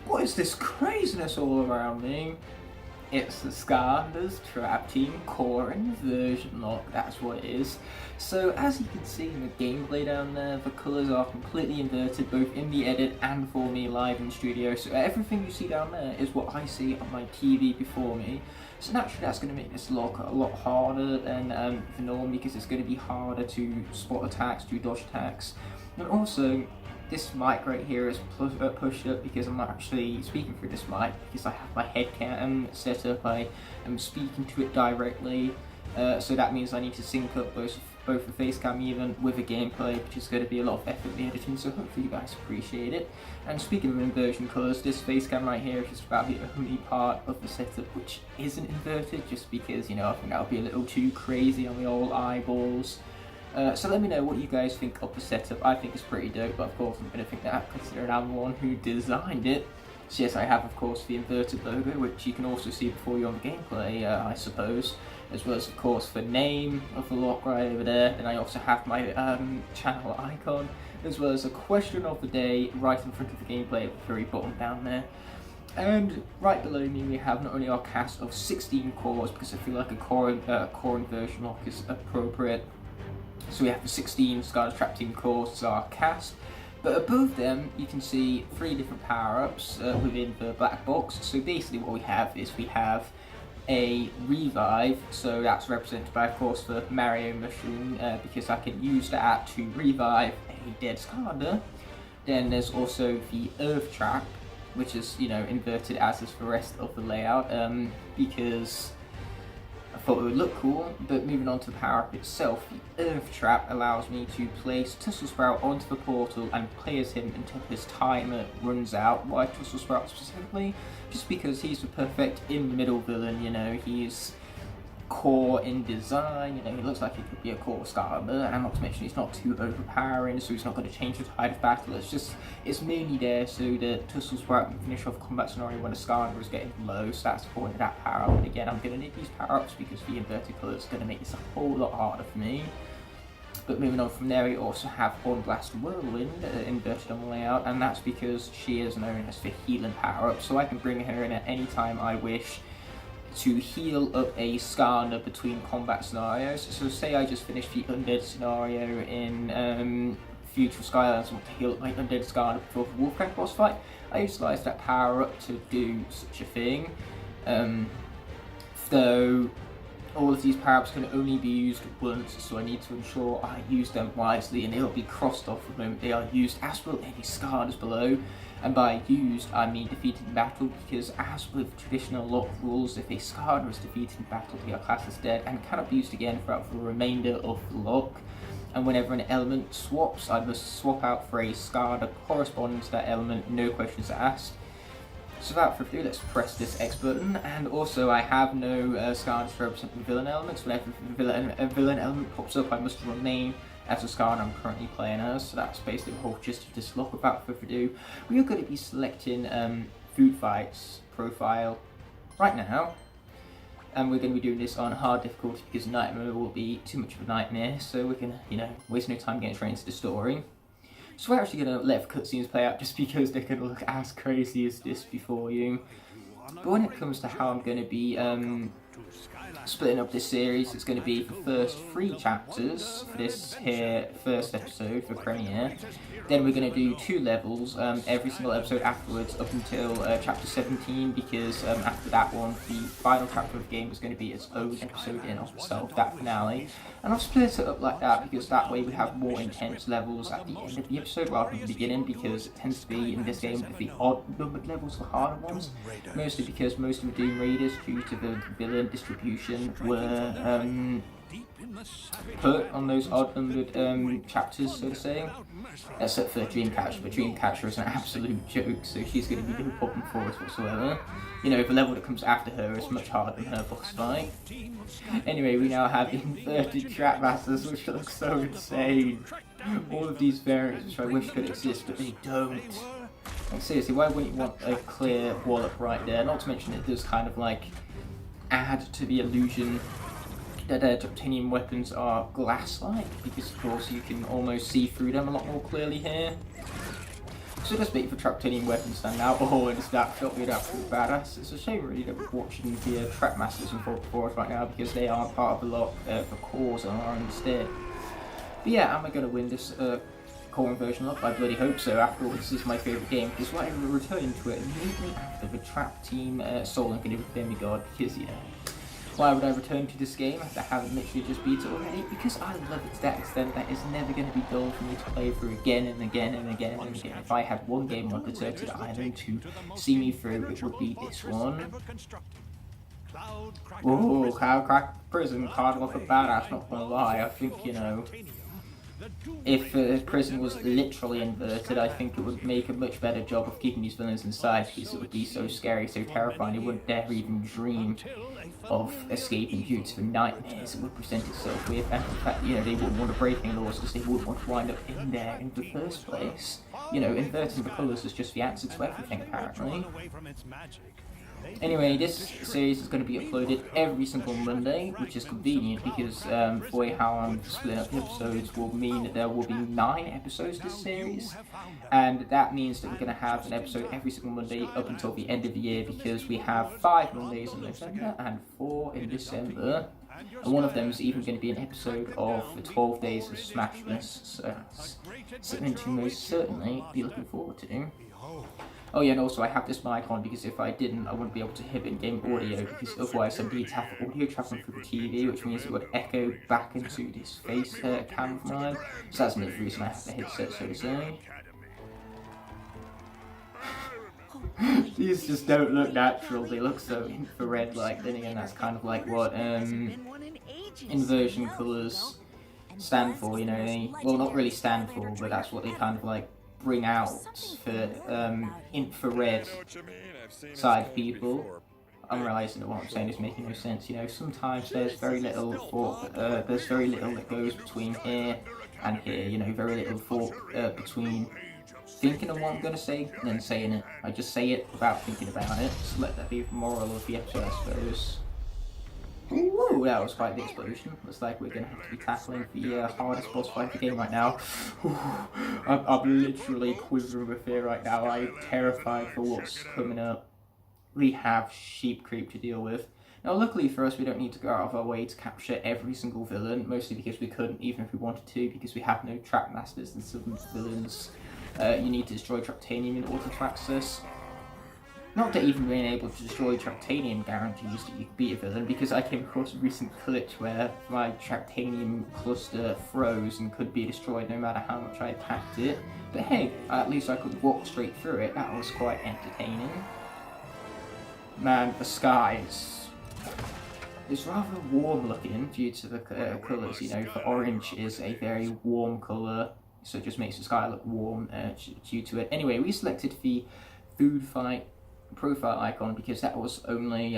What is this craziness all around me? It's the Skylanders Trap Team Core Inversion Locke, that's what it is. So as you can see in the gameplay down there, the colours are completely inverted both in the edit and for me live in studio. So everything you see down there is what I see on my TV before me. So naturally that's going to make this lock a lot harder than the norm, because it's going to be harder to spot attacks, do dodge attacks. And also, this mic right here is pushed up because I'm actually speaking through this mic, because I have my head cam set up. I am speaking to it directly, so that means I need to sync up both the face cam even with the gameplay, which is going to be a lot of effort in the editing, so hopefully you guys appreciate it. And speaking of inversion colours, this face cam right here is just about the only part of the setup which isn't inverted, just because, you know, I think that would be a little too crazy on the old eyeballs. So let me know what you guys think of the setup. I think it's pretty dope, but of course I'm going to think that considering I'm the one who designed it. So yes, I have of course the inverted logo, which you can also see before you on the gameplay, I suppose, as well as of course the name of the lock right over there. Then I also have my channel icon, as well as a question of the day right in front of the gameplay at the very bottom down there. And right below me we have not only our cast of 16 cores, because I feel like a core inversion lock is appropriate. So we have the 16 Skylanders Trap Team cores as our cast, but above them you can see 3 different power-ups within the black box. So basically what we have is we have a revive, so that's represented by of course the Mario mushroom, because I can use that to revive a dead Skylander. Then there's also the earth trap, which is, you know, inverted as is the rest of the layout, because I thought it would look cool. But moving on to the power-up itself, the Earth Trap allows me to place Tussle Sprout onto the portal and play as him until his timer runs out. Why Tussle Sprout specifically? Just because he's the perfect in-the-middle villain, you know, he's core in design, you know, he looks like he could be a core Skylander, and not to mention he's not too overpowering, so he's not going to change the tide of battle. It's mainly there so that Tussle Sprout can finish off combat scenario when a Skylander is getting low, so that's the point of that power up. And again, I'm going to need these power ups because the inverted colour is going to make this a whole lot harder for me. But moving on from there, we also have Horn Blast Whirlwind inverted on the layout, and that's because she is known as the healing power up, so I can bring her in at any time I wish to heal up a Skylander between combat scenarios. So say I just finished the undead scenario in Future Skylanders and want to heal up my undead Skylander before the Wolfcrank boss fight, I utilise that power up to do such a thing. Though all of these power ups can only be used once, so I need to ensure I use them wisely, and they'll be crossed off the moment they are used, as will any Skylanders below. And by used, I mean defeated in battle, because as with traditional lock rules, if a Skylander is defeated in battle, they are classed as dead and cannot be used again throughout the remainder of the lock. And whenever an element swaps, I must swap out for a Skylander corresponding to that element, no questions asked. So without further ado, let's press this X button, and also I have no Skylanders to represent the villain elements. Whenever a villain element pops up, I must remain as a Skylander I'm currently playing as, so that's basically the whole gist of this lock. Without further ado, we are going to be selecting Food Fights profile right now, and we're going to be doing this on hard difficulty because Nightmare will be too much of a nightmare, so we're going to, you know, waste no time getting straight into the story. So we're actually going to let the cutscenes play out just because they're going to look as crazy as this before you. But when it comes to how I'm going to be splitting up this series, it's going to be the first 3 chapters for this here first episode for premiere. Then we're going to do 2 levels every single episode afterwards up until chapter 17, because after that one, the final chapter of the game is going to be its own episode in of itself, that finale. And I've split it up like that because that way we have more intense levels at the end of the episode rather than the beginning, because it tends to be in this game the odd numbered levels, the harder ones, mostly because most of the Doom Raiders, due to the villain distribution, were put on those odd numbered chapters, so to say. Except for Dreamcatcher, but Dreamcatcher is an absolute joke, so she's going to be no problem for us whatsoever. You know, the level that comes after her is much harder than her boss fight. Anyway, we now have inverted trap masters, which look so insane. All of these variants which I wish could exist, but they don't. Like seriously, why wouldn't you want a clear wallop right there? Not to mention it does kind of like add to the illusion that titanium weapons are glass-like, because of course you can almost see through them a lot more clearly here. So just wait for Traptanium weapons stand out. Oh, and that felt me an absolute badass. It's a shame really that we're watching the Trap Masters and Force right now because they aren't part of the lot for cores and are instead. But yeah, am I going to win this core inversion lock? I bloody hope so. After all, this is my favourite game because why am I returning to it immediately after the Trap Team Soul Link with Demigod? Because, you know, why would I return to this game after having literally just beat it already? Because I love it to that extent that it's never going to be dull for me to play through again and again and again and again. If I had one game on Deserted Island to see me through, it would be this one. Oh, Cloudcracker Prison, card like a badass, not gonna lie. I think, you know, if prison was literally inverted, I think it would make a much better job of keeping these villains inside because it would be so scary, so terrifying, they wouldn't dare even dream of escaping due to the nightmares it would present itself with. And in fact, you know, they wouldn't want to break any laws because they wouldn't want to wind up in there in the first place. You know, inverting the colours is just the answer to everything, apparently. Anyway, this series is going to be uploaded every single Monday, which is convenient because the way how I'm splitting up the episodes will mean that there will be 9 episodes this series, and that means that we're going to have an episode every single Monday up until the end of the year because we have 5 Mondays in November and 4 in December, and one of them is even going to be an episode of the 12 Days of Smashmas, so that's something to most certainly be looking forward to. Oh yeah, and also I have this mic on because if I didn't, I wouldn't be able to hear in-game audio because otherwise I'd need to have audio traveling through the TV, which means it would echo back into this face cam of mine. So that's another reason I have the headset, so to say. These just don't look natural, they look so infrared-like. Then again, that's kind of like what inversion colours stand for, you know. They, well, not really stand for, but that's what they kind of like bring out for infrared side people. I'm realising that what I'm saying is making no sense. You know, sometimes there's very little thought, there's very little that goes between here and here. You know, very little thought between thinking of what I'm going to say and then saying it. I just say it without thinking about it. So let that be the moral of the episode, I suppose. Whoa, that was quite the explosion. Looks like we're going to have to be tackling the hardest boss fight of the game right now. I'm literally quivering with fear right now. I'm terrified for what's coming up. We have Sheep Creep to deal with. Now luckily for us, we don't need to go out of our way to capture every single villain, mostly because we couldn't even if we wanted to, because we have no Trap Masters and some villains. You need to destroy Traptanium in order to access. Not that even being able to destroy Traptanium guarantees that you can beat a villain, because I came across a recent glitch where my Traptanium cluster froze and could be destroyed no matter how much I attacked it. But hey, at least I could walk straight through it. That was quite entertaining. Man, the skies. It's rather warm looking due to the colours, you know. The orange is a very warm colour, so it just makes the sky look warm due to it. Anyway, we selected the food fight profile icon because that was only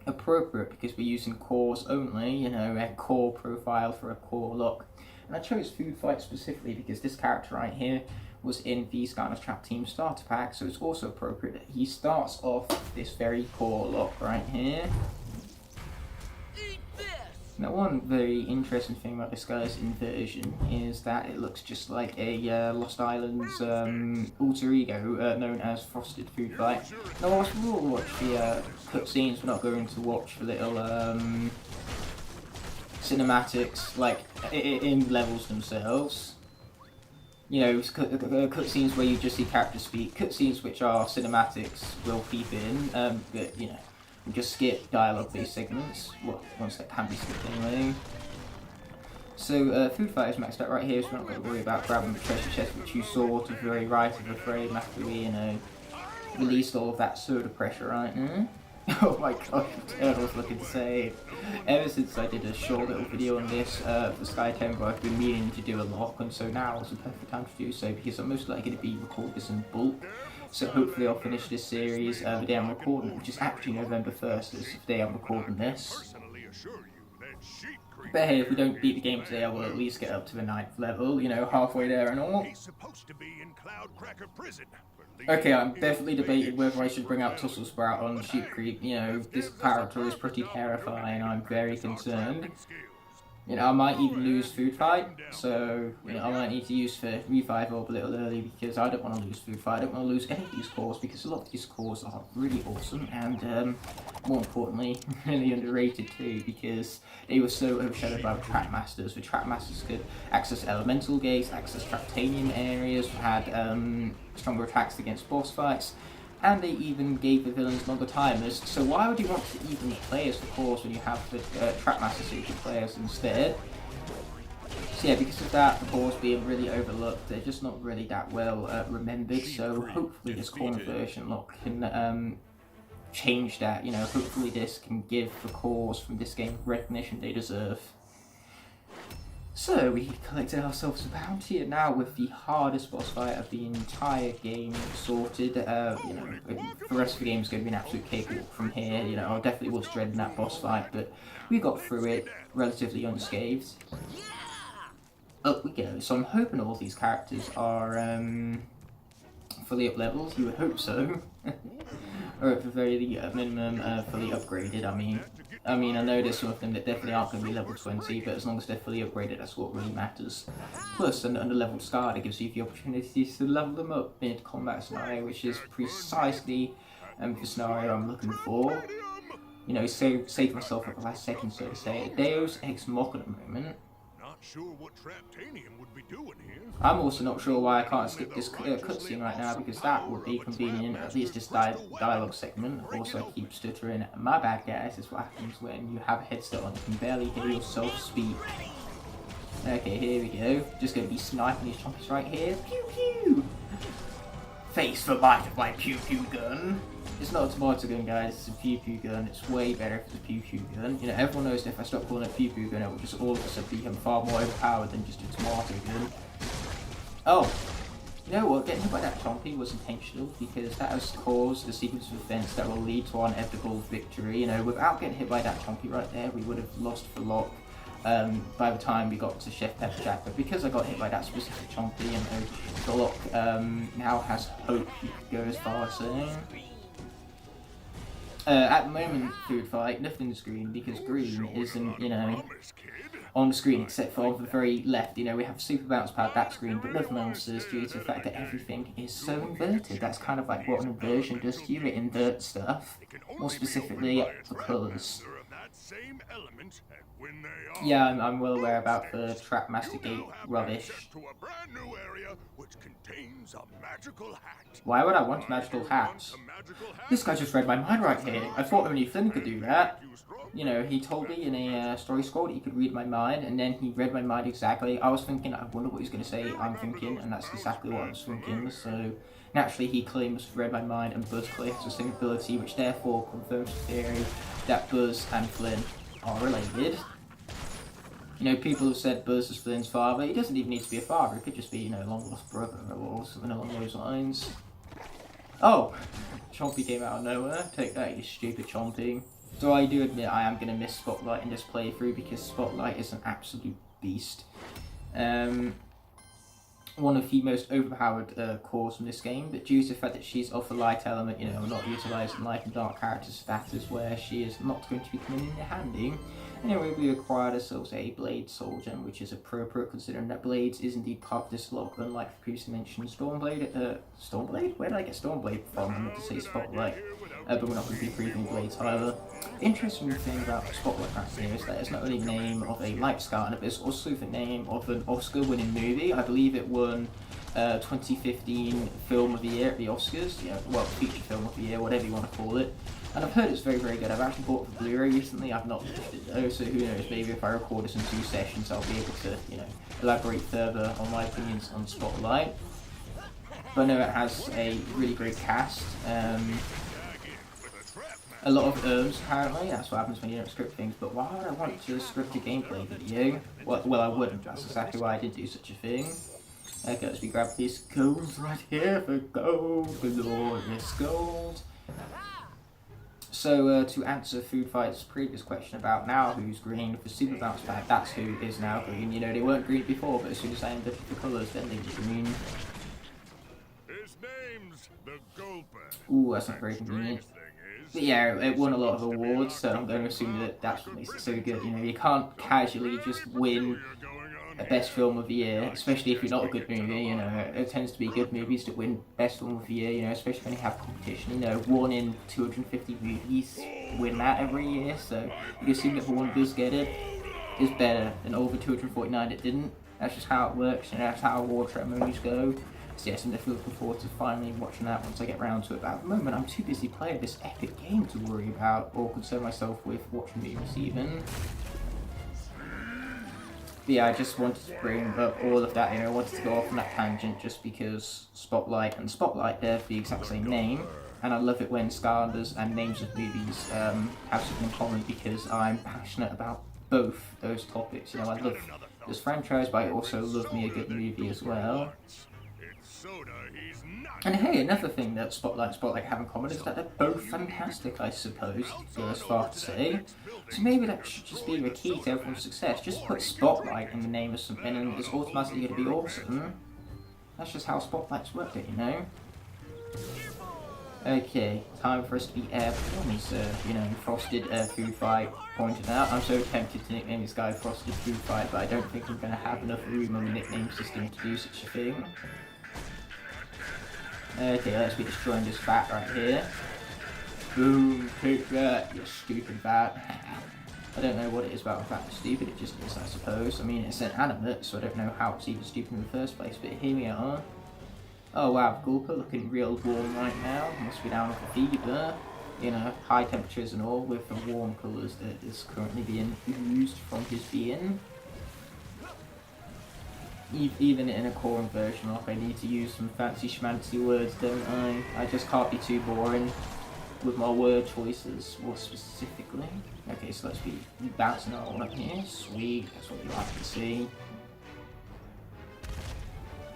appropriate because we're using cores only, you know, a core profile for a core look. And I chose food fight specifically because this character right here was in the Skylanders Trap Team starter pack, so it's also appropriate that he starts off this very core look right here. Now, one very interesting thing about this guy's inversion is that it looks just like a Lost Islands alter ego known as Frosted Food Fight. Now, whilst we will watch the cutscenes, we're not going to watch the little cinematics like in levels themselves. You know, cutscenes where you just see characters speak, cutscenes which are cinematics will peep in, but you know. We just skip dialogue-based segments, well, ones that can be skipped anyway. So, food fight is maxed out right here, so we're not going to worry about grabbing the treasure chest, which you saw to the very right of the frame after we, you know, released all of that soda pressure right now. Oh my god, Turtle's looking to say. Ever since I did a short little video on this for Sky Tempo, I've been meaning to do a Locke, and so now is the perfect time to do so, because I'm most likely going to be recording this in bulk. So hopefully I'll finish this series the day I'm recording, which is actually November 1st, is the day I'm recording this. But hey, if we don't beat the game today, I will at least get up to the 9th level, you know, halfway there and all. Okay, I'm definitely debating whether I should bring out Tussle Sprout on Sheep Creep. You know, this character is pretty terrifying, I'm very concerned. You know, I might even lose food fight, so you know I might need to use for revive up a little early because I don't want to lose food fight. I don't want to lose any of these cores because a lot of these cores are really awesome and more importantly, really underrated too because they were so overshadowed by the Trap Masters. The Trap Masters could access elemental gates, access Traptanium areas, had stronger attacks against boss fights. And they even gave the villains longer timers, so why would you want to even play as the cores when you have the Trapmaster so you can play as instead? So yeah, because of that, the cores being really overlooked, they're just not really that well remembered, so hopefully this core Inversion Locke can change that, you know, hopefully this can give the cores from this game recognition they deserve. So we collected ourselves a bounty, and now with the hardest boss fight of the entire game sorted, you know, the rest of the game is going to be an absolute cakewalk from here. You know, I definitely was dreading that boss fight, but we got through it relatively unscathed. Up we go. So I'm hoping all these characters are fully up levels. You would hope so, or at the very minimum, fully upgraded. I mean, I know there's some of them that definitely aren't going to be level 20, but as long as they're fully upgraded, that's what really matters. Plus, an under-leveled Scar that gives you the opportunity to level them up mid-combat scenario, which is precisely the scenario I'm looking for. You know, save myself at the last second, so to say. Deus Ex Machina moment. Sure what Traptanium would be doing here. I'm also not sure why I can't skip this cutscene right now because that would be convenient, at least this dialogue segment. Also, I keep stuttering. My bad, guys. Is what happens when you have a headset on. You can barely hear yourself speak. Okay, here we go. Just going to be sniping these chompies right here. Pew pew! Face the bite of my pew pew gun. It's not a tomato gun, guys, it's a pew pew gun. It's way better if it's a pew pew gun. You know, everyone knows that if I stop calling it a pew pew gun, it will just all of a sudden become far more overpowered than just a tomato gun. Oh, you know what? Getting hit by that chompy was intentional because that has caused the sequence of events that will lead to our inevitable victory. You know, without getting hit by that chompy right there, we would have lost for Locke by the time we got to Chef Pepperjack. But because I got hit by that specific chompy, you know, the Locke now has hope, you could go as far as saying. At the moment, food fight, nothing's green because green isn't, you know, on the screen except for on the very left. You know, we have super bounce pad, that's green, but nothing else is due to the fact that everything is so inverted. That's kind of like what an inversion does to you, it inverts stuff, more specifically the colours. Yeah, I'm well aware about the Trap Master Gate rubbish. Why would I want a magical hat? This guy just read my mind right here. I thought only Flynn could do that. You know, he told me in a story scroll that he could read my mind, and then he read my mind exactly. I was thinking, I wonder what he's going to say I'm thinking, and that's exactly what I was thinking. So, naturally, he claims to read my mind, and Buzz Clay has the same ability, which therefore confirms the theory that Buzz and Flynn are related. You know, people have said Buzz is Flynn's father. He doesn't even need to be a father. It could just be, you know, a long-lost brother or something along those lines. Oh! Chompy came out of nowhere. Take that, you stupid Chompy. So I do admit I am going to miss Spotlight in this playthrough because Spotlight is an absolute beast. One of the most overpowered cores from this game, but due to the fact that she's of the light element, you know, not utilising light and dark characters, that is where she is not going to be coming in handy. Anyway, we acquired ourselves a Blade Soul Gem, which is appropriate considering that Blades is indeed part of this log, unlike the previously mentioned Stormblade. Stormblade? Where did I get Stormblade from? I meant to say Spotlight. But we're not going to be proving Blades either. The interesting thing about Spotlight right here is that it's not only the name of a light Skylander, but it's also the name of an Oscar-winning movie. I believe it won 2015 Film of the Year at the Oscars. Yeah, well, Feature Film of the Year, whatever you want to call it. And I've heard it's very, very good. I've actually bought the Blu-ray recently. I've not watched it though, so who knows, maybe if I record this in 2 sessions, I'll be able to, you know, elaborate further on my opinions on Spotlight. But I know it has a really great cast. A lot of herbs, apparently. That's what happens when you don't script things. But why would I want to script a gameplay video? Well, I wouldn't. That's exactly why I did do such a thing. Okay, let's grab these gold right here for gold, glorious gold. So, to answer Food Fight's previous question about now who's green for Super Bounce Pad, that's who is now green. You know, they weren't green before, but as soon as I ended the colours, then they were green. His name's the Gulper. Ooh, that's not very convenient. Thing is, But yeah, it won a lot of awards, so I'm going to assume that that's what makes it so good. You know, you can't casually just win a best film of the year, especially if you're not a good movie. You know, it tends to be good movies that win best film of the year. You know, especially when you have competition. You know, 1 in 250 movies win that every year, so you can assume that the one that does get it is better than over 249 that didn't. That's just how it works, and that's how award ceremonies go. So yes, I'm definitely looking forward to finally watching that once I get round to it. But at the moment, I'm too busy playing this epic game to worry about or concern myself with watching movies even. But yeah, I just wanted to bring up all of that, you know, I wanted to go off on that tangent just because Spotlight and Spotlight, they're the exact same name. And I love it when Skylanders and names of movies have something in common because I'm passionate about both those topics. You know, I love this franchise, but I also love me a good movie as well. And hey, another thing that Spotlight and Spotlight have in common is that they're both fantastic, I suppose, to go as far to say. So maybe that should just be the key to everyone's success. Just put Spotlight in the name of something and it's automatically going to be awesome. That's just how Spotlights work, you know? Okay, time for us to be airborne, as you know, Frosted Food Fight pointed out. I'm so tempted to nickname this guy Frosted Food Fight, but I don't think I'm going to have enough room on the nickname system to do such a thing. Okay, let's be destroying this bat right here. Boom, take that, you stupid bat. I don't know what it is about the fact it's stupid, it just is, I suppose. I mean, it's an animate, so I don't know how it's even stupid in the first place, but here we are. Oh wow, Gulper looking real warm right now. Must be down with a fever. You know, high temperatures and all with the warm colours that is currently being oozed from his being. Even in a core inversion, like I need to use some fancy schmancy words, don't I? I just can't be too boring with my word choices, more specifically. Okay, so let's be bouncing our one up here. Sweet, that's what we like to see.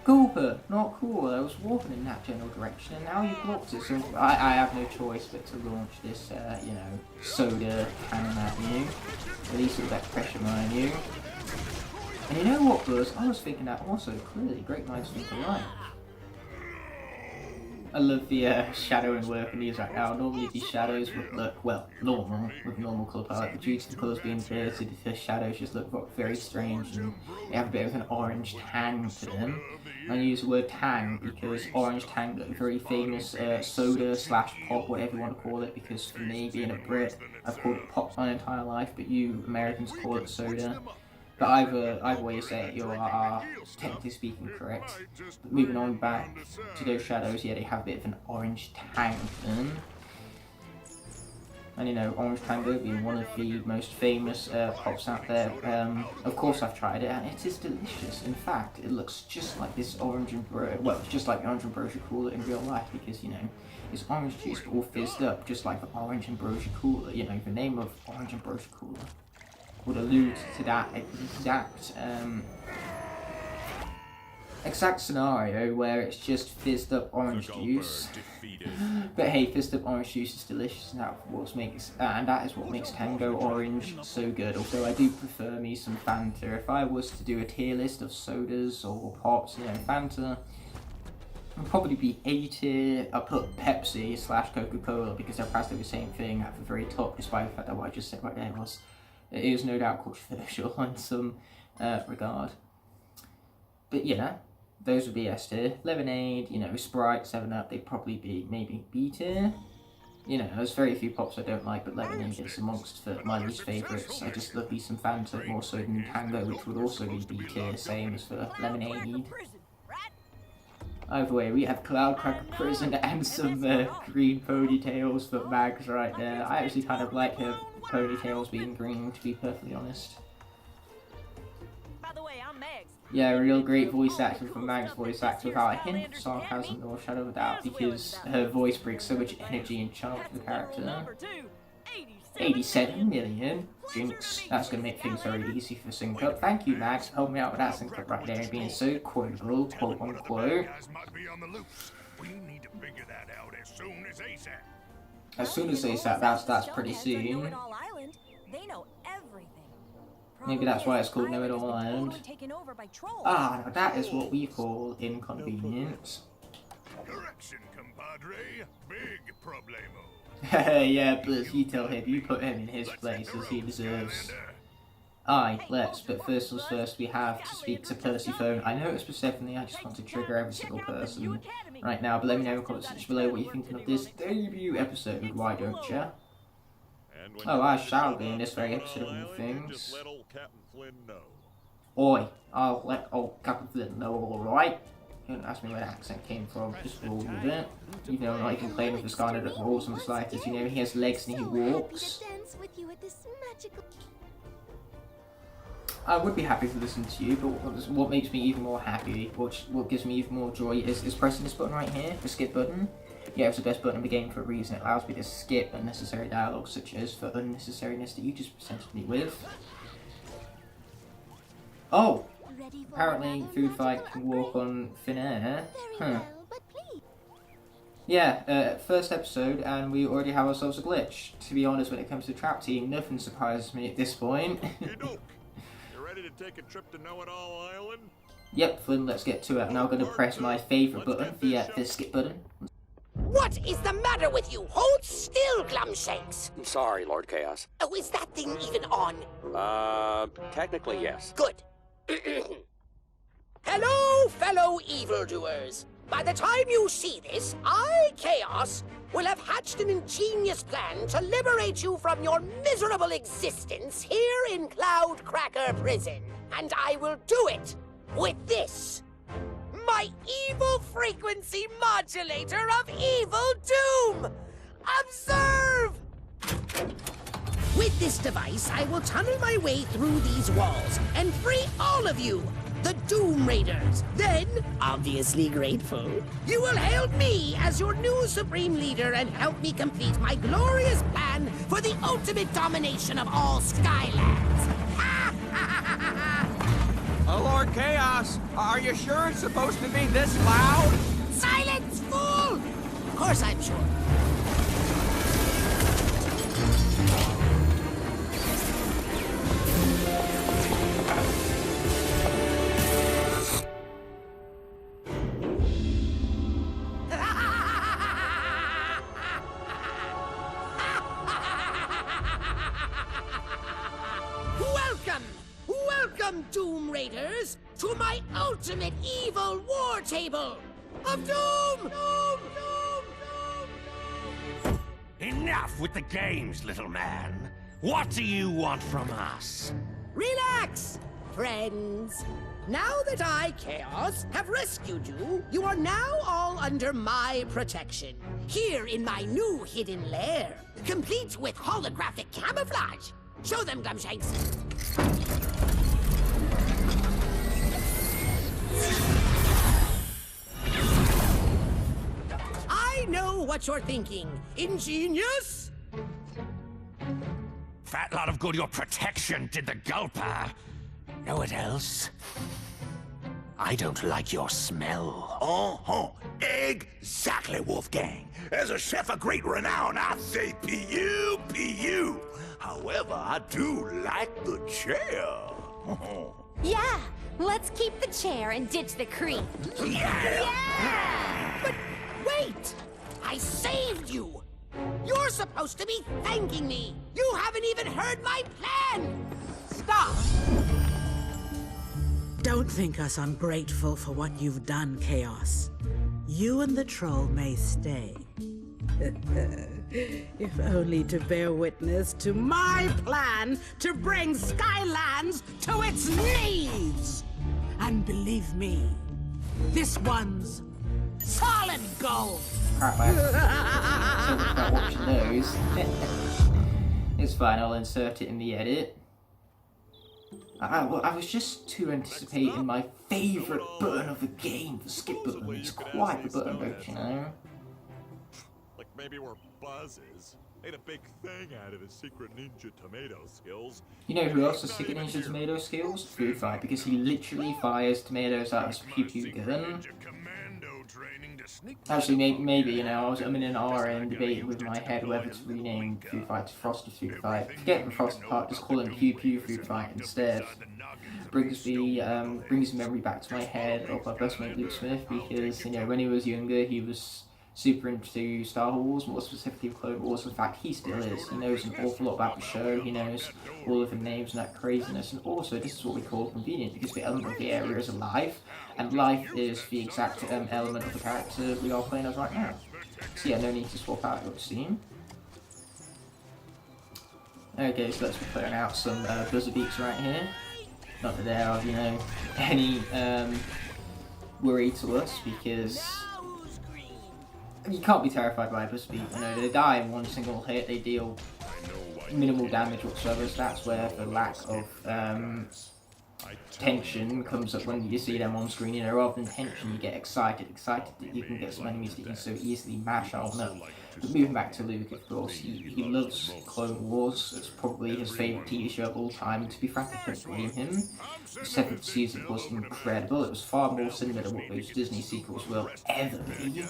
Gulper, not cool. I was walking in that general direction and now you blocked it, so I have no choice but to launch this, you know, soda cannon at you. Release all that pressure on you. And you know what, Buzz? I was thinking that also, clearly, great minds think alike. I love the shadowing work in these right now. Normally these shadows would look, well, normal, with normal colour palette, but due to the colours being inverted, the shadows just look very strange and they have a bit of an orange tang to them. And I use the word tang because orange tang is a very famous soda slash pop, whatever you want to call it, because for me, being a Brit, I've called it pop my entire life, but you Americans call it soda. But either way you say it, you are technically speaking correct. But moving on back to those shadows, yeah, they have a bit of an orange tang to them. And you know, Orange Tango being one of the most famous pops out there. Of course I've tried it and it is delicious. In fact, it looks just like this orange ambrosia, well, it's just like the orange ambrosia cooler in real life because, you know, it's orange juice but all fizzed up, just like the orange ambrosia cooler. You know, the name of orange ambrosia cooler would allude to that exact scenario where it's just fizzed up orange juice. But hey, fizzed up orange juice is delicious, and that is what makes Tango Orange so good. Although I do prefer me some Fanta. If I was to do a tier list of sodas or pops, you know, Fanta would probably be A tier. I'll put Pepsi / Coca-Cola because they're practically the same thing at the very top, despite the fact that what I just said right there was, it is no doubt controversial in some regard. But yeah, those would be S tier. Lemonade, you know, Sprite, 7up, they'd probably be maybe B tier. You know, there's very few pops I don't like, but Lemonade is amongst my least favourites. I just love me some Fanta more so than Tango, which would also be B tier, same as for Lemonade. Either way, we have Cloud Cracker Prison and some green ponytails for Mags right there. I actually kind of like her ponytails being green, to be perfectly honest. By the way, I'm Megs. Yeah, a real great voice actor from Mag's voice actor without a hint of sarcasm or shadow of a doubt because her voice brings so much energy and charm to the character. 87 million. Jinx. That's going to make things very easy for sync up. Thank you, Max, for helping me out with that sync up right there and being so quotable, quote unquote. As soon as ASAP, that's pretty soon. Maybe that's why it's called Know-It-All Island. Ah, now that is what we call inconvenience. action, compadre. Big problemo. Yeah, Blizz, you tell him. You put him in his place as he deserves. Aye, let's, but first things first, we have to speak to Persephone. I know it's Persephone, I just want to trigger every single person right now, but let me know in the comments section below what you're thinking of this debut episode, why don't you? Oh, I shall be in this very episode of New Things. Oi, I'll let old Captain Flint know, alright? Don't ask me where that accent came from, just roll with it. Even though I'm not even playing with the Skylanders rules and the slightest, you know, he has legs and he walks. I would be happy to listen to you, but what makes me even more happy, what gives me even more joy is pressing this button right here, the skip button. Yeah, it's the best button in the game for a reason. It allows me to skip unnecessary dialogue, such as for unnecessariness that you just presented me with. Oh! Apparently, Food Fight can walk on thin air. Huh. Yeah, first episode, and we already have ourselves a glitch. To be honest, when it comes to Trap Team, nothing surprises me at this point. Ready to take a trip to Know-It-All Island? Yep, Flynn, let's get to it. I'm now going to press my favourite button, the skip button. What is the matter with you? Hold still, Glumshanks! I'm sorry, Lord Chaos. Oh, is that thing even on? Technically, yes. Good. Hello, fellow evildoers. By the time you see this, I, Chaos, will have hatched an ingenious plan to liberate you from your miserable existence here in Cloud Cracker Prison. And I will do it with this. My evil frequency modulator of evil doom! Observe! With this device, I will tunnel my way through these walls and free all of you, the Doom Raiders. Then, obviously grateful, you will hail me as your new supreme leader and help me complete my glorious plan for the ultimate domination of all Skylands. Oh, Lord Chaos, are you sure it's supposed to be this loud? Silence, fool! Of course I'm sure. Welcome, Doom Raiders, to my ultimate evil war table of doom! Enough with the games, little man. What do you want from us? Relax, friends. Now that I, Chaos, have rescued you, you are now all under my protection. Here in my new hidden lair, complete with holographic camouflage. Show them, Glumshanks. I know what you're thinking. Ingenious? Fat lot of good your protection did the gulper. Know what else? I don't like your smell. Uh-huh. Exactly, Wolfgang. As a chef of great renown, I say P.U., P.U. However, I do like the chair. Yeah, let's keep the chair and ditch the cream. Yeah! But wait! I saved you! You're supposed to be thanking me! You haven't even heard my plan! Stop! Don't think us ungrateful for what you've done, Chaos. You and the troll may stay. If only to bear witness to my plan to bring Skylands to its knees! And believe me, this one's solid gold! About watching those. It's fine, I'll insert it in the edit. I was just too anticipating my favourite button of the game, the skip button. It's quite the button, don't you know? Like maybe we're buzzes. Made a big thing out of his secret ninja tomato skills. You know who else has secret ninja tomato skills? Food Fight, because he literally fires tomatoes out of his pew-pew gun. Actually, maybe, you know, I'm in an R and debating with my head whether to rename Food Fight to Frosty Food Fight. Forget the Frosty part, just call him Pew Pew Food Fight instead. Brings memory back to my head of my best mate Luke Smith, because, you know, when he was younger, he was super into Star Wars, more specifically Clone Wars. In fact, he still is. He knows an awful lot about the show, he knows all of the names and that craziness, and also this is what we call convenient, because the element of the area is alive, and life is the exact element of the character we are playing as right now. So yeah, no need to swap out your scene. Okay, so let's be clearing out some buzzer beats right here. Not that they are, you know, any worry to us, because you can't be terrified by a buzzer beat. You know, they die in one single hit, they deal minimal damage whatsoever, so that's where the lack of tension comes up when you see them on screen. You know, rather than tension, you get excited that you can get some enemies that you can so easily mash on up. But moving back to Luke, of course, he loves Clone Wars. It's probably his favourite TV show of all time, and to be frank, I couldn't blame him. The 7th season was incredible. It was far more cinema than what those Disney sequels will ever be.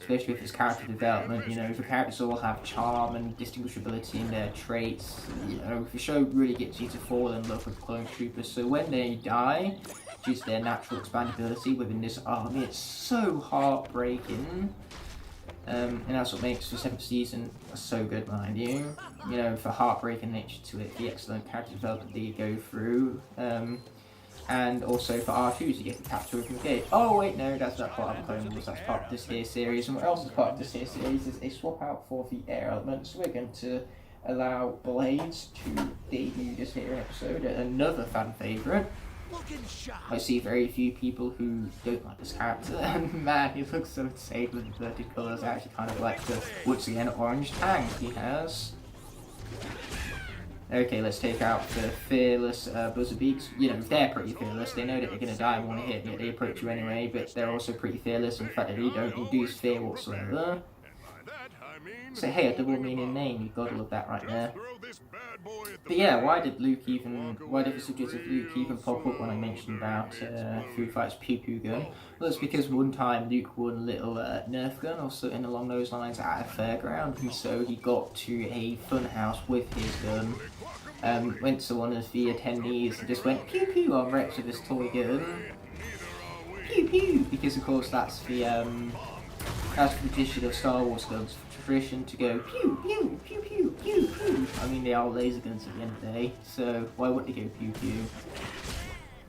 Especially with his character development, you know, the characters all have charm and distinguishability in their traits. You know, the show really gets you to fall in love with clone troopers, so when they die, due to their natural expandability within this army, it's so heartbreaking. And that's what makes the 7th season so good, mind you. You know, the heartbreaking nature to it, the excellent character development that you go through, and also for R2 to get the capture of the gate. Oh wait, no, that's not part of Clone Wars, that's part of this here series. And what else is part of this here series is a swap out for the air element. So we're going to allow Blades to debut this here episode, another fan favourite. I see very few people who don't like this character, and man, he looks so insane with inverted colours. I actually kind of like the, once again, orange tang he has. Okay, let's take out the fearless buzzer beaks. You know, they're pretty fearless. They know that they're going to die in one hit, yet they approach you anyway, but they're also pretty fearless in the fact that they don't induce fear whatsoever. So hey, a double meaning name, you've got to love that right there. But yeah, why did the subject of Luke even pop up when I mentioned about Food Fight's Pew Pew gun? Well, it's because one time Luke won a little Nerf gun or something along those lines at a fairground, and so he got to a fun house with his gun. Went to one of the attendees and just went pew pew on Rex with his toy gun. Pew pew! Because of course that's the tradition of Star Wars guns. Tradition to go pew pew pew pew pew pew. I mean, they are laser guns at the end of the day, so why wouldn't they go pew pew?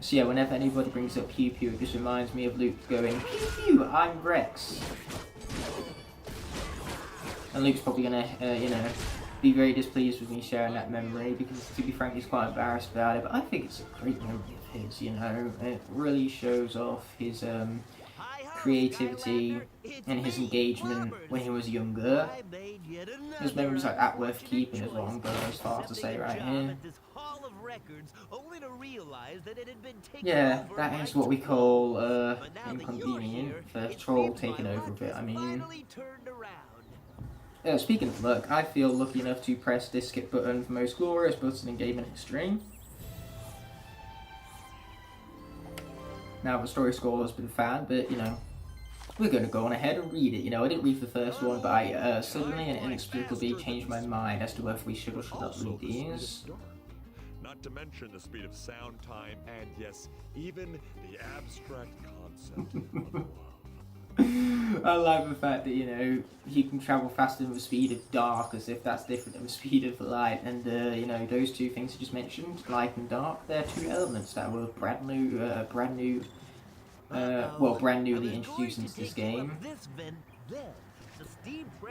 So yeah, whenever anybody brings up pew pew, it just reminds me of Luke going pew pew, I'm Rex. And Luke's probably gonna, you know, be very displeased with me sharing that memory, because to be frank, he's quite embarrassed about it. But I think it's a great memory of his. You know, it really shows off his creativity and his engagement when he was younger. His memories like that worth keeping as well. I'm going as far as to say right here. Yeah, that is what we call inconvenient. The troll taking over a bit. I mean, speaking of luck, I feel lucky enough to press this skip button, the most glorious button in gaming history. Now the story score has been found, but you know, we're going to go on ahead and read it. You know, I didn't read the first one, but I suddenly and inexplicably changed my mind as to whether we should or should not read these. Not to mention the speed of sound, time, and yes, even the abstract concept of love. I like the fact that, you know, he can travel faster than the speed of dark, as if that's different than the speed of light. And, you know, those two things I just mentioned, light and dark, they're two elements that were brand newly introduced into this game.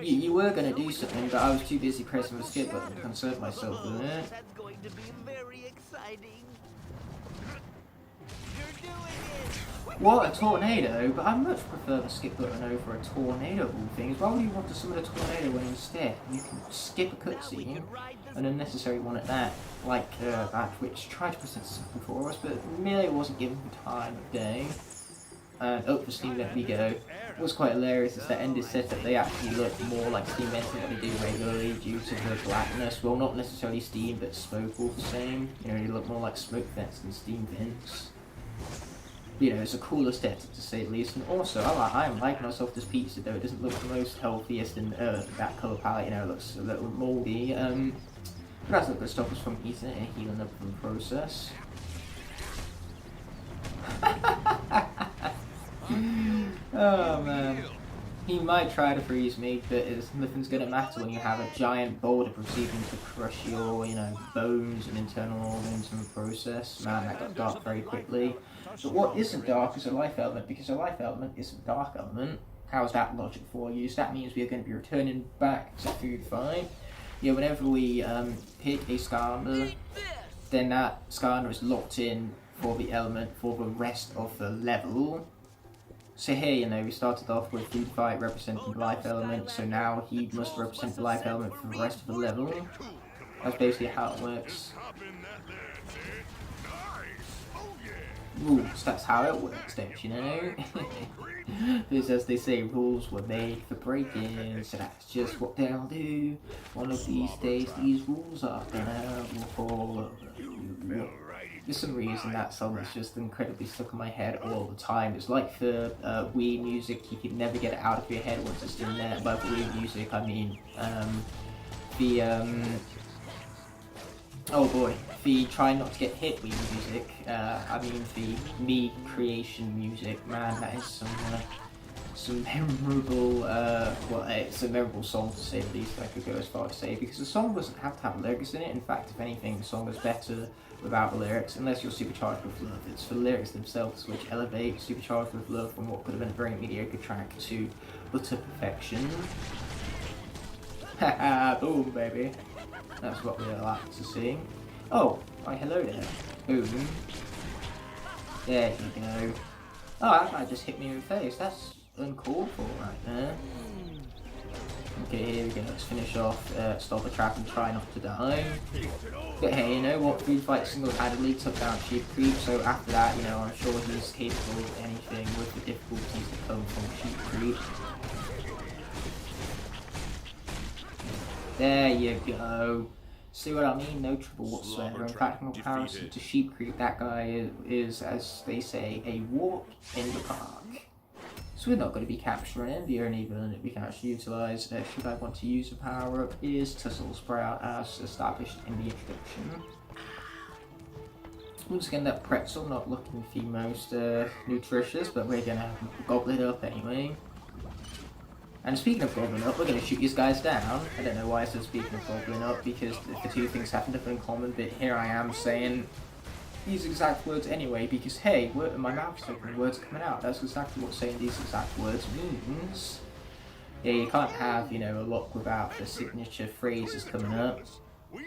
You were going to do something, but I was too busy pressing the skip button to concern myself with it. What, a tornado? But I much prefer the skip button over a tornado of all things. Why would you want to summon a tornado when instead you can skip a cutscene, an unnecessary one at that, like that which tried to present something for us, but merely wasn't given the time of day. And up the Steam Vent we go. What's quite hilarious is that in this setup they actually look more like Steam Vents than what they do regularly due to the blackness. Well, not necessarily steam, but smoke all the same. You know, they look more like smoke vents than steam vents. You know, it's a cool aesthetic to say the least, and also I am liking myself this pizza though. It doesn't look the most healthiest in that colour palette, you know, it looks a little mouldy. But that's not going to stop us from eating it and healing up from the process. Oh man. He might try to freeze me, but nothing's gonna matter when you have a giant boulder proceeding to crush your, you know, bones and internal organs in the process. Man, that got dark very quickly. But what isn't dark is a life element, because a life element isn't a dark element. How's that logic for you? So that means we are going to be returning back to food fight. Yeah, whenever we pick a Skylander, then that Skylander is locked in for the element for the rest of the level. So here, you know, we started off with food fight representing the life element, so now he must represent the life element for the rest of the level. That's basically how it works. Rules, that's how it works, don't you know? Because as they say, rules were made for breaking, so that's just what they'll do. One of these days, these rules are gonna fall over. For some reason, that song is just incredibly stuck in my head all the time. It's like the Wii music, you can never get it out of your head once it's in there. By Wii music, I mean oh boy, the try not to get hit Wii music. I mean the me creation music. Man, that is some memorable, it's a memorable song to say the least. I could go as far as say, because the song doesn't have to have lyrics in it. In fact, if anything, the song is better without the lyrics, unless you're supercharged with love. It's the lyrics themselves which elevate Supercharged with Love from what could have been a very mediocre track to utter perfection. Haha, boom, baby. That's what we like to see. Oh, hi, hello there. Boom. There you go. Oh, that guy just hit me in the face. That's uncalled for right there. Okay, here we go. Let's finish off, stop the trap and try not to die. But hey, you know what? Food Fight single-handedly took down Sheep Creep, so after that, you know, I'm sure he's capable of anything with the difficulties that come from Sheep Creep. There you go. See what I mean? No trouble whatsoever. In fact, in comparison to Sheep Creep, that guy is, as they say, a walk in the park. So we're not going to be capturing him. The only villain that we can actually utilise, should I want to use a power-up, is Tussle Sprout, as established in the introduction. Once again, that pretzel not looking the most nutritious, but we're going to gobble it up anyway. And speaking of gobbling up, we're going to shoot these guys down. I don't know why I said speaking of gobbling up, because the two things have nothing in common, but here I am saying these exact words anyway, because hey, my mouth's open, words are coming out. That's exactly what saying these exact words means. Yeah, you can't have, you know, a Locke without the signature phrases coming up.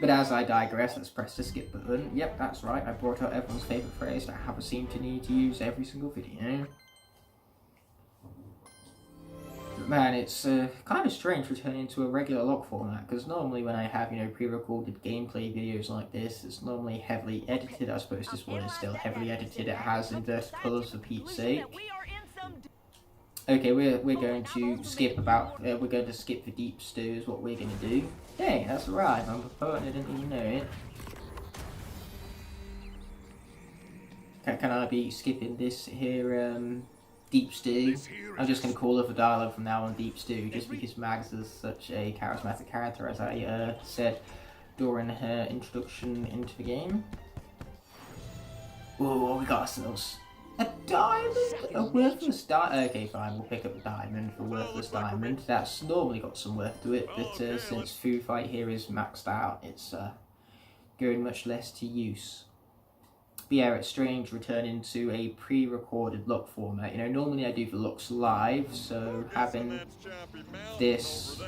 But as I digress, let's press the skip button. Yep, that's right, I brought out everyone's favourite phrase that I haven't seemed to need to use every single video. Man, it's kind of strange returning to a regular Locke format, because normally when I have, you know, pre-recorded gameplay videos like this, it's normally heavily edited. I suppose this one is still heavily edited. It has inverted colours for Pete's sake. Okay, we're going to skip the deep stew is what we're going to do. Hey, that's right, I'm a poet and I didn't even know it. Can I be skipping this here, Deep Stew? I'm just going to call it the dialogue from now on Deep Stew, just because Mags is such a charismatic character, as I said during her introduction into the game. Whoa, we got ourselves a diamond? A worthless diamond? Okay, fine, we'll pick up a diamond for worthless diamond. That's normally got some worth to it, but since Food Fight here is maxed out, it's going much less to use. But yeah, it's strange returning to a pre-recorded Locke format. You know, normally I do the Locks live, so having this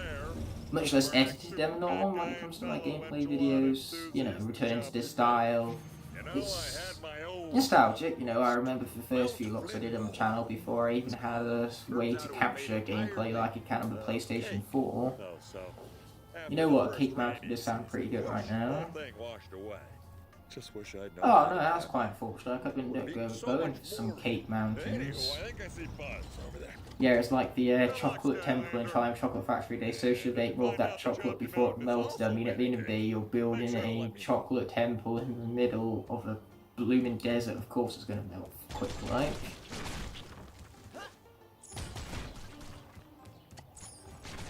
much less edited than normal when it comes to my gameplay videos, you know, returning to this style, it's nostalgic. You know, I remember the first few Locks I did on the channel before I even had a way to capture gameplay like it can on the PlayStation 4. You know what, a Cake Mountain does sound pretty good right now. Just wish I'd known. Oh no, that's quite unfortunate. I've been going for some Cake Mountains. Yeah, it's like the chocolate temple in Triumph Chocolate Factory. They associate more of that chocolate before it melted. I mean, at the end of the day, you're building a chocolate temple in the middle of a blooming desert, of course, is going to melt quick like.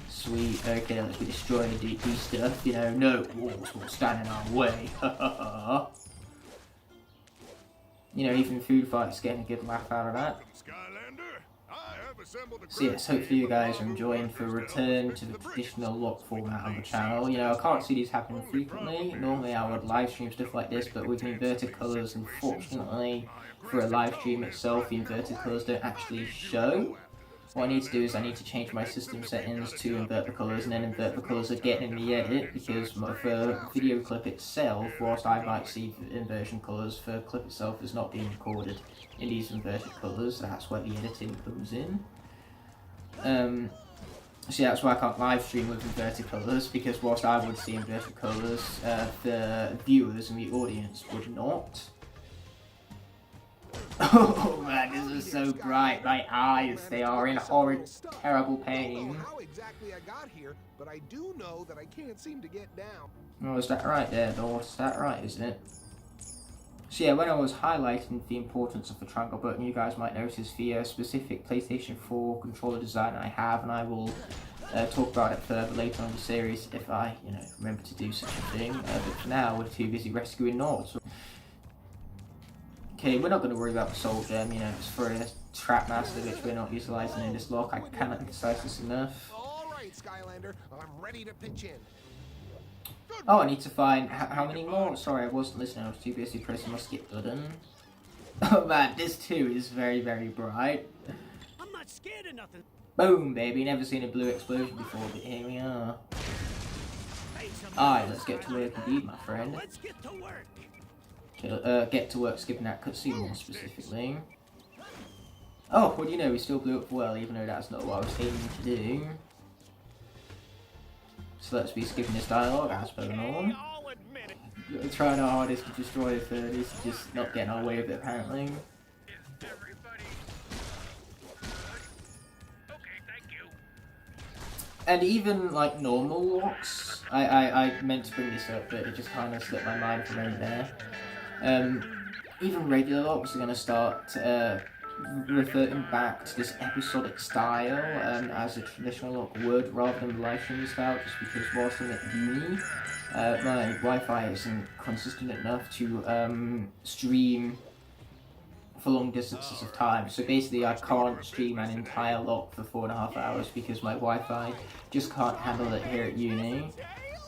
Sweet, okay, let's be destroying the DP stuff, you know, no walls will stand in our way, You know, even food fights getting a good laugh out of that. So yes, hopefully you guys are enjoying the return to the traditional Locke format on the channel. You know, I can't see these happening frequently. Normally I would live stream stuff like this, but with inverted colours, unfortunately, for a live stream itself, the inverted colours don't actually show. What I need to do is I need to change my system settings to invert the colours, and then invert the colours again in the edit, because for video clip itself, whilst I might see inversion colours, the clip itself is not being recorded in these inverted colours. That's where the editing comes in. So that's why I can't live stream with inverted colours, because whilst I would see inverted colours, the viewers and the audience would not. Oh man, this is so bright. My eyes, they are in horrid, terrible pain. How exactly I got here, but I do know that I can't seem to get down. Oh, is that right there, Dor? Is that right, isn't it? So yeah, when I was highlighting the importance of the triangle button, you guys might notice the specific PlayStation 4 controller design I have, and I will talk about it further later on in the series if I, you know, remember to do such a thing. But for now, we're too busy rescuing Nord. So okay, we're not going to worry about the soul gem, you know, it's for a trap master which we're not utilising in this lock. I cannot emphasise this enough. Alright, Skylander, I'm ready to pitch in. Oh, I need to find how many more? Sorry, I wasn't listening, I was too busy pressing my skip button. Oh man, this too is very, very bright. I'm not scared of nothing. Boom, baby, never seen a blue explosion before, but here we are. Alright, let's get to work indeed, my friend. Let's get to work. Get to work skipping that cutscene more specifically. Oh, well, you know, we still blew up well, even though that's not what I was aiming to do. So let's be skipping this dialogue as per norm. Trying our hardest to destroy the third is just not getting our way with it, apparently. And even like normal locks, I meant to bring this up, but it just kind of slipped my mind for a moment there. Even regular locks are going to start reverting back to this episodic style as a traditional lock would, rather than the live streaming style, just because whilst I'm at uni, my Wi-Fi isn't consistent enough to stream for long distances of time. So basically I can't stream an entire lock for 4.5 hours because my Wi-Fi just can't handle it here at uni.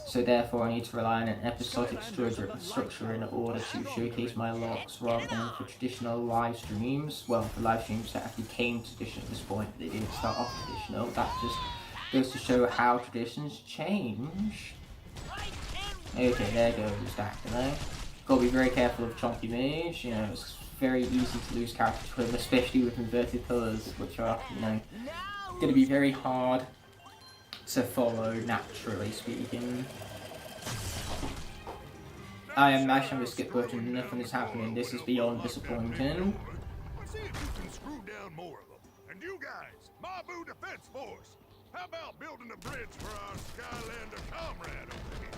So therefore I need to rely on an episodic structure in order to showcase my locks rather than for traditional live streams. Well, for live streams that actually came traditional at this point, they didn't start off traditional. That just goes to show how traditions change. Okay, there goes that, you know. Gotta be very careful of Chunky Mage, you know, it's very easy to lose character to him, especially with inverted colours, which are, you know, gonna be very hard to follow, naturally speaking. I am mashing the skip button, nothing is happening, this is beyond disappointing. Let's see if you can screw down more of them. And you guys, Mabu Defense Force, how about building a bridge for our Skylander comrade over here?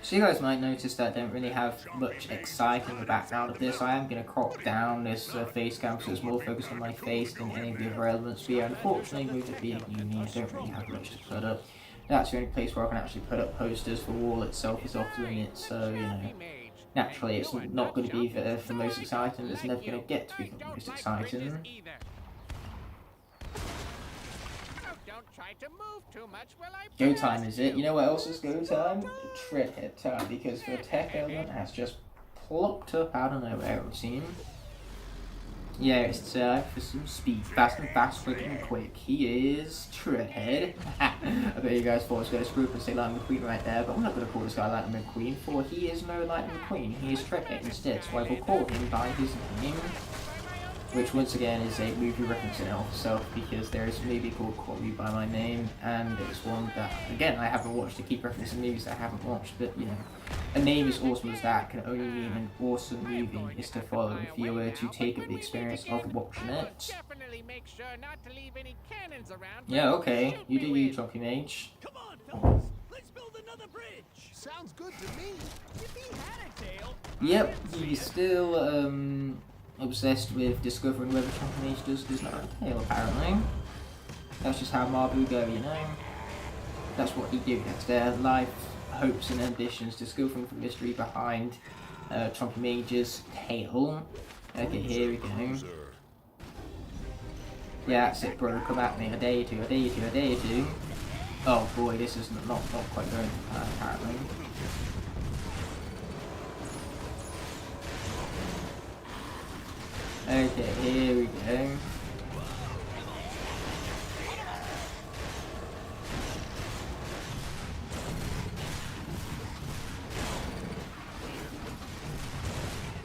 So you guys might notice that I don't really have much exciting in the background of this. I am going to crop down this face cam so it's more focused on my face than any of the other elements. But yeah, unfortunately with it being uni, I don't really have much to put up. That's the only place where I can actually put up posters. The wall itself is off limits, so you know, naturally it's not going to be the most exciting. It's never going to get to be the most exciting. Go time, is it? You know what else is go time? Treadhead time, because the tech element has just plopped up out of nowhere, it would seem. Yeah, it's time for some speed. Fast and fast, quick and quick. He is Treadhead. I bet you guys thought I was going to screw up and say Lightning McQueen right there, but I'm not going to call this guy Lightning McQueen, for he is no Lightning McQueen. He is Treadhead instead, so I will call him by his name. Which once again is a movie reference in itself, because there is a movie called Call Me By My Name, and it's one that, again, I haven't watched. I keep referencing movies that I haven't watched, but you know, a name as awesome as that can only mean an awesome movie is to follow if you were to take up the experience of watching it. Yeah, okay, you do you, Chunky Mage. Come on, fellas, let's build another the bridge. Sounds good to me. If he had a tail. Yep, he's still obsessed with discovering whether Trumpy does not have a tail, apparently. That's just how Mabu go, you know? That's what he do. That's their life, hopes and ambitions, discovering the mystery behind Trumpy Major's tail. Okay, here we go. Yeah, that's it, bro. Come at me. I dare you to, I dare you to, I dare you to. Oh boy, this is not quite going to plan, apparently. Okay, here we go.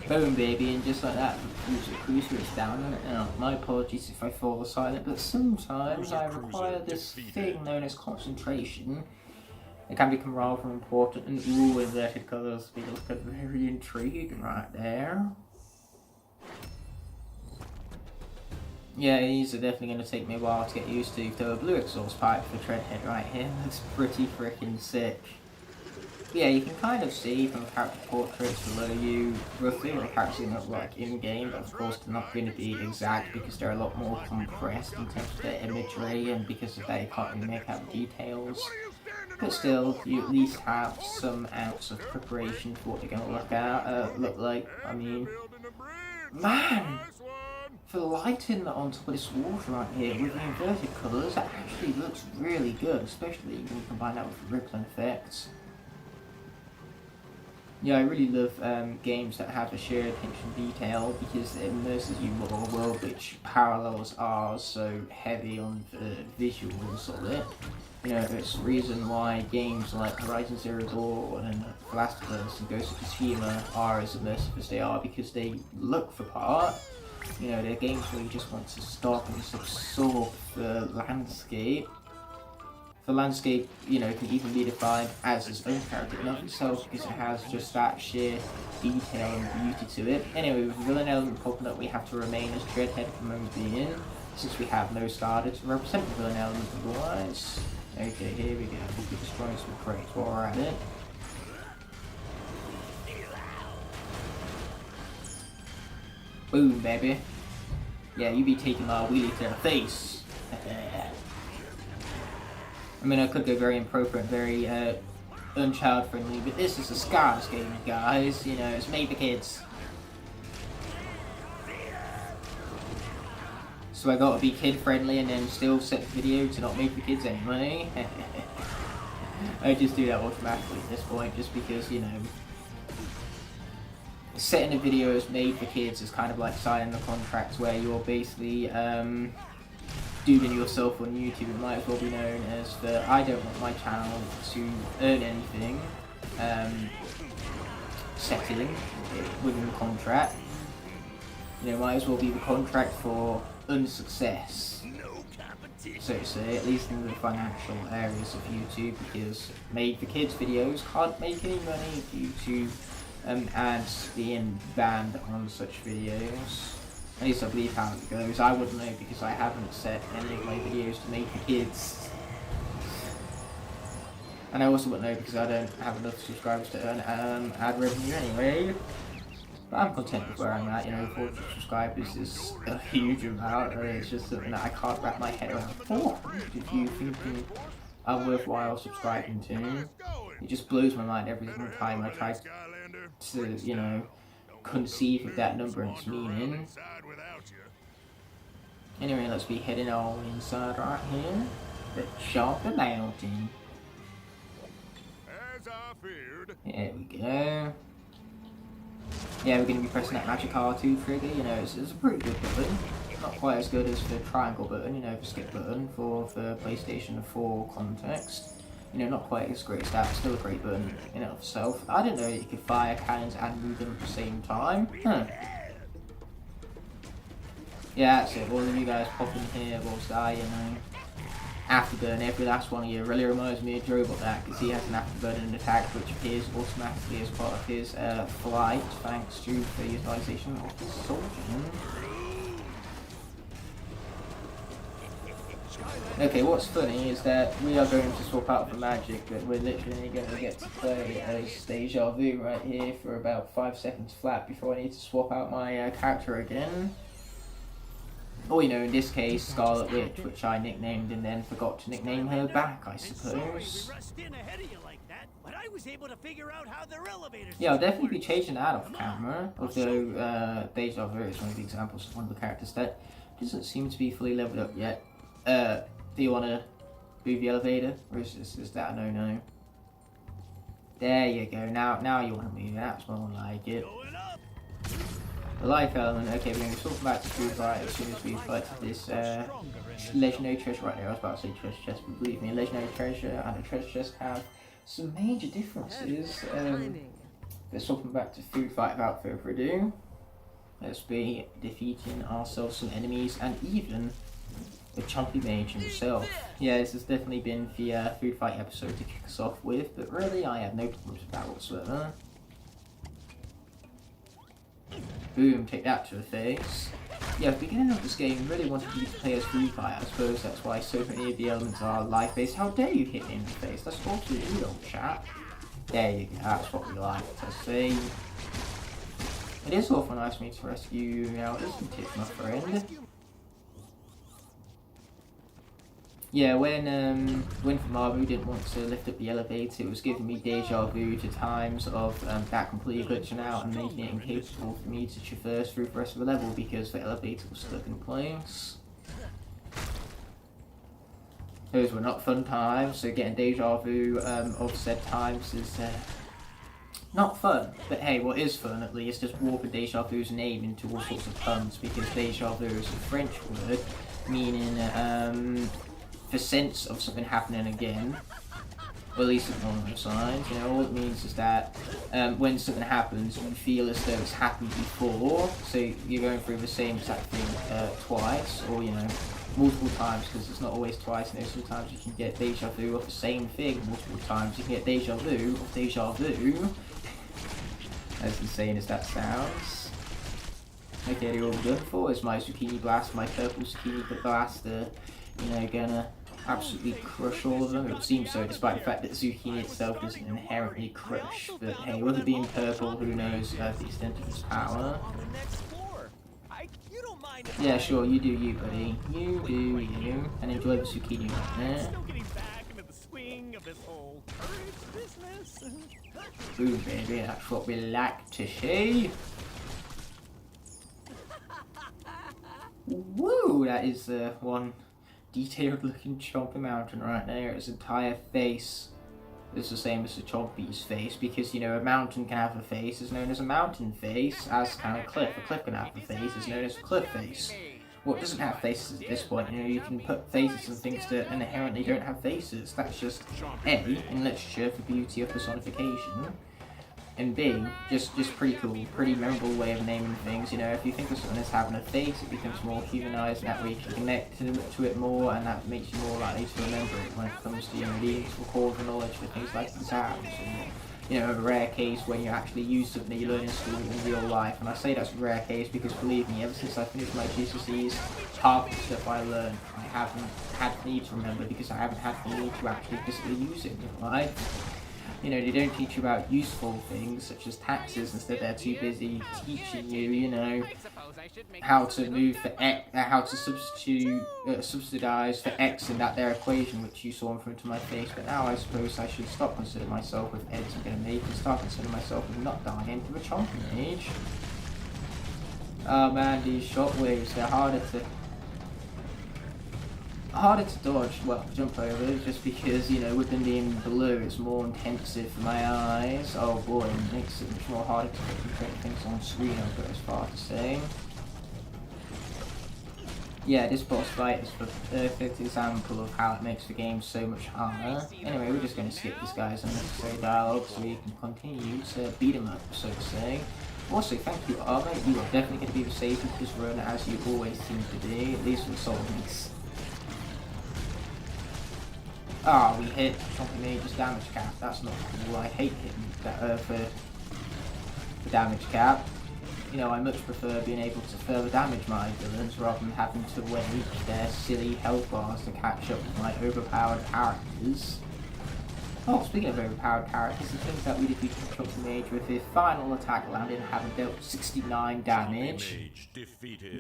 Boom, baby, and just like that, the cruiser is down. Now, my apologies if I fall silent, but sometimes I require this thing known as concentration. It can become rather important, and ooh, inverted colours feels very intriguing right there. Yeah, these are definitely going to take me a while to get used to. Though a blue exhaust pipe for Treadhead right here looks pretty freaking sick. Yeah, you can kind of see from the character portraits below you roughly what the characters look like in-game, but of course they're not going to be exact because they're a lot more compressed in terms of their imagery, and because of that you can't really make out details. But still, you at least have some ounce of preparation for what they're going to look like. I mean, man! The lighting on top of this water right here with the inverted colours, that actually looks really good, especially when you combine that with the rippling effects. Yeah, I really love games that have a shared attention to detail because it immerses you more in a world which parallels ours so heavy on the visuals of it. You know, it's the reason why games like Horizon Zero Dawn and The Last of Us and Ghost of Tsushima are as immersive as they are because they look the part. You know, they're games where you just want to stop and just absorb the landscape. The landscape, you know, can even be defined as its own character in of itself because it has just that sheer detail and beauty to it. Anyway, with the villain element popping up, we have to remain as Dreadhead for the moment being, since we have no starter to represent the villain element otherwise. Okay, here we go. We'll be destroying some crates while we're at it. Boom, baby. Yeah, you be taking my wheelie to the face. I mean, I could go very inappropriate, very unchild friendly, but this is a Skylanders game, guys. You know, it's made for kids. So I gotta be kid friendly and then still set the video to not make for kids anyway. I just do that automatically at this point, just because, you know, setting a video as made for kids is kind of like signing the contracts where you're basically doing yourself on YouTube. It might as well be known as the I don't want my channel to earn anything setting within the contract. You know, might as well be the contract for unsuccess, so to say, at least in the financial areas of YouTube, because made for kids videos can't make any money due to ads being banned on such videos. At least I believe how it goes. I wouldn't know because I haven't set any of my videos to make for kids. And I also wouldn't know because I don't have enough subscribers to earn ad revenue anyway. But I'm content with where I'm at, you know, 400 subscribers is a huge amount, and it's just something that I can't wrap my head around. 400 if you thinking I'm worthwhile subscribing to. It just blows my mind every single time I try to, you know, conceive of that number and its meaning. Anyway, let's be heading on inside right here. The Chop the Mountain. Here we go. Yeah, we're going to be pressing that magic R2 trigger. You know, it's a pretty good button. Not quite as good as the triangle button, you know, the skip button for the PlayStation 4 context. You know, not quite as great as that, but still a great button in and of itself. I didn't know that you could fire cannons and move them at the same time. Huh. Yeah, that's it. All of you guys pop in here whilst I, you know, afterburn every last one of you. It really reminds me of Joe about that, because he has an afterburning attack which appears automatically as part of his flight, thanks to the utilisation of his soldier. Okay, what's funny is that we are going to swap out for magic, but we're literally going to get to play as Deja Vu right here for about 5 seconds flat before I need to swap out my character again. Or, you know, in this case, Scarlet Witch, which I nicknamed and then forgot to nickname her back, I suppose. Yeah, I'll definitely be changing that off camera, although Deja Vu is one of the examples of one of the characters that doesn't seem to be fully leveled up yet. Do you want to move the elevator, or is that a no-no? There you go, now you want to move it, that's more like it. The life element, okay, we're going to talk back to food fight as soon as we fight this legendary treasure right there. I was about to say treasure chest, but believe me, a legendary treasure and a treasure chest have some major differences. Let's talk back to food fight without further ado. Let's be defeating ourselves some enemies and even the Chumpy Mage himself. Yeah, this has definitely been the food fight episode to kick us off with, but really I have no problems with that whatsoever. Boom, take that to the face. Yeah, at the beginning of this game, really wanted you to play as food fight. I suppose that's why so many of the elements are life-based. How dare you hit me in the face? That's awfully rude, old chap. There you go, that's what we like to see. It is awful nice of me to rescue you now, isn't it, my friend? Yeah, when Famabu didn't want to lift up the elevator, it was giving me deja vu to times of that completely glitching out and making it incapable for me to traverse through the rest of the level because the elevator was stuck in place. Those were not fun times, so getting deja vu of said times is not fun. But hey, what is fun at least is warping deja vu's name into all sorts of puns, because deja vu is a French word meaning the sense of something happening again, or at least along those lines. You know, all it means is that when something happens, you feel as though it's happened before, so you're going through the same exact thing twice, or, you know, multiple times, because it's not always twice. You know, sometimes you can get deja vu of the same thing multiple times. You can get deja vu of deja vu, as insane as that sounds. Okay, they're all done for. Is my zucchini blast, my purple zucchini blaster, you know, gonna absolutely crush all of them? It would seem so, despite the fact that zucchini itself doesn't inherently crush. But hey, with it being purple, who knows the extent of its power. Yeah, sure, you do you, buddy. You do you. And enjoy the zucchini right there. Boom, baby, that's what we like to see. Woo, that is one detailed looking Chompy Mountain right there. Its entire face is the same as the Chompy's face, because, you know, a mountain can have a face is known as a mountain face, as can a cliff. A cliff can have a face is known as a cliff face. What doesn't have faces at this point? You know, you can put faces on things that inherently don't have faces. That's just A, in literature, for beauty of personification, and B, just pretty cool, pretty memorable way of naming things. You know, if you think of something as having a face, it becomes more humanized, and that way you can connect to it more, and that makes you more likely to remember it when it comes to, you know, the core knowledge for things like exams, or, you know, a rare case when you actually use something you learn in school in real life. And I say that's a rare case because, believe me, ever since I finished my GCSEs, half the stuff I learned I haven't had the need to remember, because I haven't had the need to actually physically use it in real life. You know, they don't teach you about useful things such as taxes. Instead, they're too busy teaching you, you know, how to move for X, how to subsidize for X in that their equation, which you saw in front of my face. But now I suppose I should stop considering myself with edits I'm going to make and start considering myself with not dying into a Chompy Mage. Oh man, these shockwaves, they're harder to dodge, well, jump over, just because, you know, with them being blue, it's more intensive for my eyes. Oh boy, it makes it much more harder to concentrate things on screen, I'll go as far to say. Yeah, this boss fight is the perfect example of how it makes the game so much harder. Anyway, we're just going to skip this guy's unnecessary dialogue so we can continue to beat him up, so to say. Also, thank you, Arma, you are definitely going to be the savior of this run, as you always seem to be, at least with Soul Mix. Ah, we hit Chompy Mage's damage cap. That's not cool. I hate hitting that for damage cap. you know, I much prefer being able to further damage my villains rather than having to wait their silly health bars to catch up with my overpowered characters. Oh, speaking of overpowered characters, it turns out we defeated Chunk Mage with his final attack landing, having dealt 69 damage.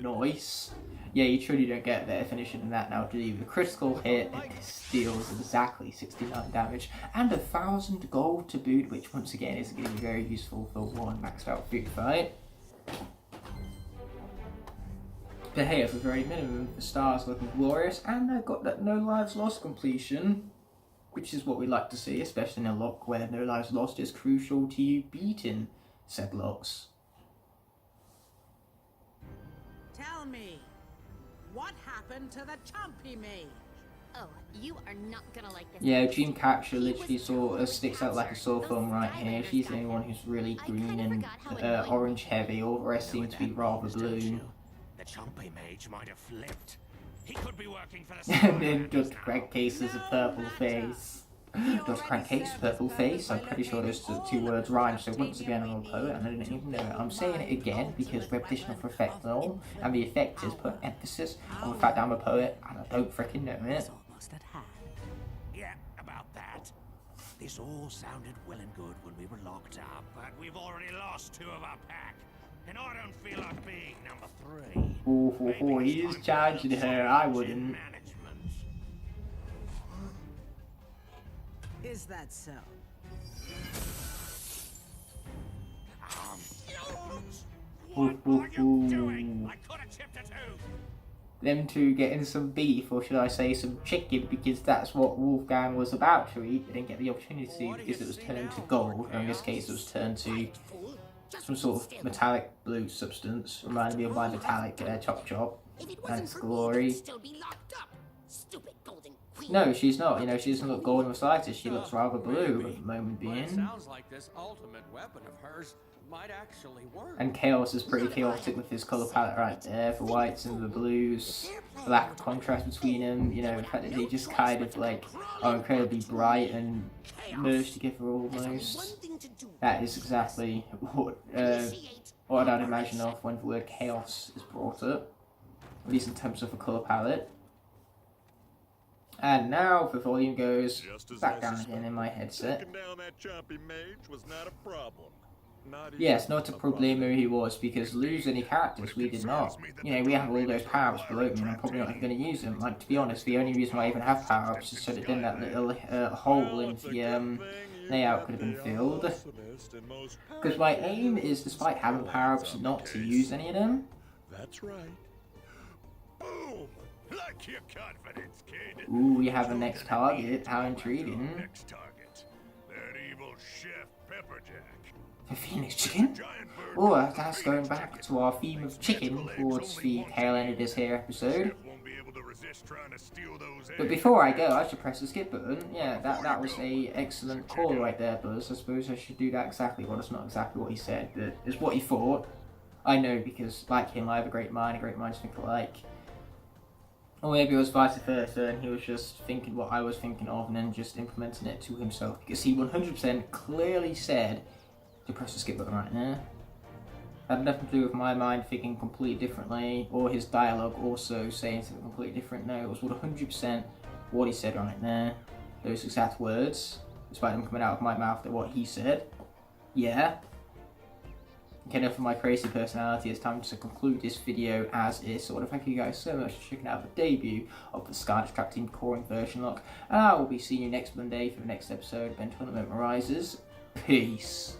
Nice. Yeah, you truly don't get better finishing than that now, do you? The critical hit deals exactly 69 damage and 1,000 gold to boot, which once again is going to be very useful for one maxed out food fight. But hey, at the very minimum, the stars looking glorious, and I've got that no lives lost completion, which is what we like to see, especially in a Locke where no lives lost is crucial to you beating said Locks. Tell me, what happened to the Chompy Mage? Oh, you are not gonna like this. Yeah, Dream Catcher literally sort of sticks out like a sore thumb right here. She's the only one who's really green and orange heavy. All the rest seem to be rather blue. The Chompy Mage might have flipped. He could be working for the And then Dr. Crankcase's a purple face. Dr. Crankcase, purple face. I'm pretty sure those two words rhyme, so once again I'm a poet and I didn't even know it. I'm saying it again because repetition of effect and all, and the effect is put emphasis on the fact that I'm a poet and I don't freaking know it. almost at hand. Yeah, about that. This all sounded well and good when we were locked up, but we've already lost 2 of our pack. And I don't feel like being number 3. Oh, he's charging her, I wouldn't. Is that so? What are you doing? I could have chipped a tooth. Them two getting some beef, or should I say some chicken, because that's what Wolfgang was about to eat. They didn't get the opportunity to because it was turned to gold, or in this case it was turned to some sort of metallic blue substance, reminding me of my metallic Chop Chop, and its glory. No, she's not. You know, she doesn't look golden with slightest. She looks rather blue at the moment being. Sounds like this ultimate weapon of hers might actually work. And Chaos is pretty chaotic with his colour palette right there, the whites and the blues, the lack of contrast between them, you know, the fact that they just kind of like are incredibly bright and merged together almost. That is exactly what I'd imagine of when the word chaos is brought up, at least in terms of the colour palette. And now the volume goes back down again in my headset. Yes, not a problemo he was, because lose any characters we did not. You know, we have all those power-ups below me and I'm probably not even going to use them. Like, to be honest, the only reason why I even have power-ups is so that then that little hole in the layout could have been filled. Because my aim is, despite having power-ups, not to use any of them. That's right. Boom! Like your confidence, kid. Ooh, we have a next target. How intriguing. Next target. That evil chef Pepperjack. The Phoenix Chicken? Oh, that's going back to our theme of chicken towards the tail end of this here episode. But before I go, I should press the skip button. Yeah, that was a excellent call right there, Buzz. I suppose I should do that exactly. Well, it's not exactly what he said, but it's what he thought. I know, because like him, I have a great mind to think alike. Or maybe it was vice versa, and he was just thinking what I was thinking of, and then just implementing it to himself, because he 100% clearly said to press the skip button right there. That had nothing to do with my mind thinking completely differently, or his dialogue also saying something completely different. No, it was 100% what he said right there. Those exact words, despite them coming out of my mouth, what he said. Yeah. Okay, enough of my crazy personality. It's time to conclude this video as is. So I want to thank you guys so much for checking out the debut of the Skylanders Trap Team Core Inversion Locke. And I will be seeing you next Monday for the next episode when Tournament Rises. Peace.